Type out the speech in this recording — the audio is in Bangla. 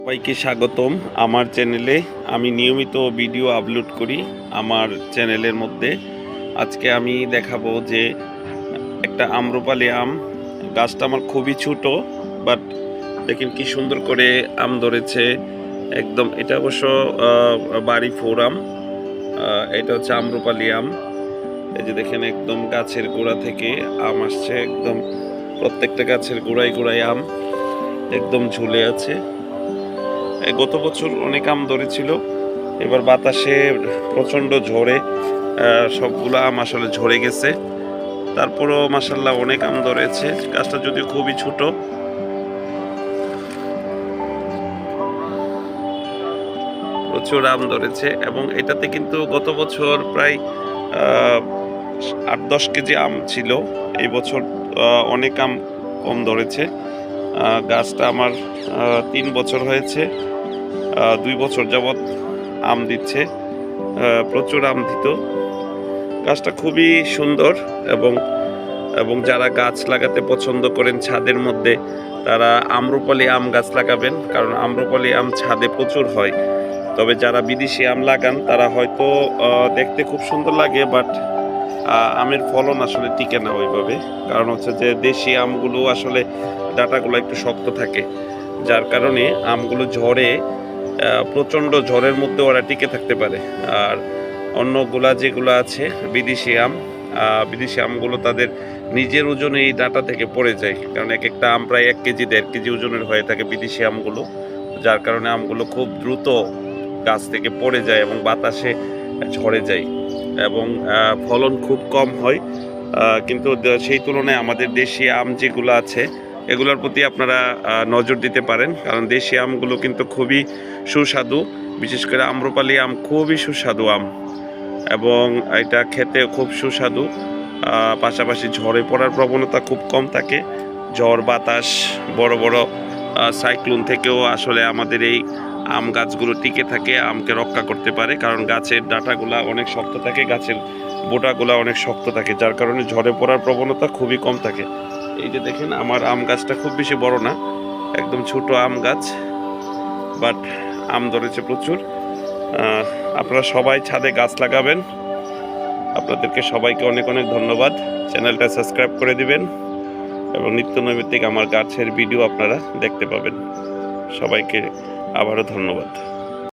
সবাইকে স্বাগতম আমার চ্যানেলে। আমি নিয়মিত ভিডিও আপলোড করি আমার চ্যানেলের মধ্যে। আজকে আমি দেখাবো যে একটা আম্রপালি আম। গাছটা আমার খুবই ছোট, বাট দেখেন কি সুন্দর করে আম ধরেছে একদম। এটা অবশ্য বাড়ি ফোর আম। এটা হচ্ছে আম্রপালি আম। এই যে দেখেন একদম গাছের গোড়া থেকে আম আসছে, একদম প্রত্যেকটা গাছের গোড়ায় গোড়ায় আম একদম ঝুলে আছে। গত বছর অনেক আম ধরেছিল, এবার বাতাসে প্রচণ্ড ঝড়ে সবগুলো আম আসলে ঝরে গেছে। তারপরও মাসাল্লাহ অনেক আম ধরেছে। গাছটা যদিও খুবই ছোট, প্রচুর আম ধরেছে। এবং এটাতে কিন্তু গত বছর প্রায় 8-10 কেজি আম ছিল। এই বছর অনেক আম কম ধরেছে। গাছটা আমার 3 বছর হয়েছে, 2 বছর যাবৎ আম দিচ্ছে, প্রচুর আম দিত। গাছটা খুবই সুন্দর। এবং এবং যারা গাছ লাগাতে পছন্দ করেন ছাদের মধ্যে, তারা আম্রপালি আম গাছ লাগাবেন, কারণ আম্রপালি আম ছাদে প্রচুর হয়। তবে যারা বিদেশি আম লাগান তারা হয়তো দেখতে খুব সুন্দর লাগে, বাট আমের ফলন আসলে টিকে না ওইভাবে। কারণ হচ্ছে যে দেশি আমগুলো আসলে ডাঁটাগুলো একটু শক্ত থাকে, যার কারণে আমগুলো ঝড়ে প্রচণ্ড ঝড়ের মধ্যে ওরা টিকে থাকতে পারে। আর অন্যগুলা যেগুলো আছে বিদেশি আমগুলো তাদের নিজের ওজনে এই ডাঁটা থেকে পড়ে যায়, কারণ এক একটা আম প্রায় 1 কেজি 1.5 কেজি ওজনের হয়ে থাকে বিদেশি আমগুলো। যার কারণে আমগুলো খুব দ্রুত গাছ থেকে পড়ে যায় এবং বাতাসে ঝরে যায়, এবং ফলন খুব কম হয়। কিন্তু সেই তুলনায় আমাদের দেশি আম যেগুলো আছে এগুলোর প্রতি আপনারা নজর দিতে পারেন, কারণ দেশি আমগুলো কিন্তু খুবই সুস্বাদু। বিশেষ করে আম্রপালি আম খুবই সুস্বাদু আম, এবং এটা খেতে খুব সুস্বাদু। পাশাপাশি ঝড়ে পড়ার প্রবণতা খুব কম থাকে। ঝড় বাতাস, বড় বড় সাইক্লোন থেকেও আসলে আমাদের এই আম গাছগুলো টিকে থাকে, আমকে রক্ষা করতে পারে, কারণ গাছের ডাঁটাগুলা অনেক শক্ত থাকে, গাছের বোটাগুলা অনেক শক্ত থাকে, যার কারণে ঝড়ে পড়ার প্রবণতা খুবই কম থাকে। এই যে দেখেন আমার আম গাছটা খুব বেশি বড় না, একদম ছোট আম গাছ, বাট আম ধরেছে প্রচুর। আপনারা সবাই ছাদে গাছ লাগাবেন। আপনাদেরকে সবাইকে অনেক অনেক ধন্যবাদ। চ্যানেলটা সাবস্ক্রাইব করে দিবেন এবং নিত্য নৈমিত্তিক আমার গাছের ভিডিও আপনারা দেখতে পাবেন। সবাইকে আবারও ধন্যবাদ।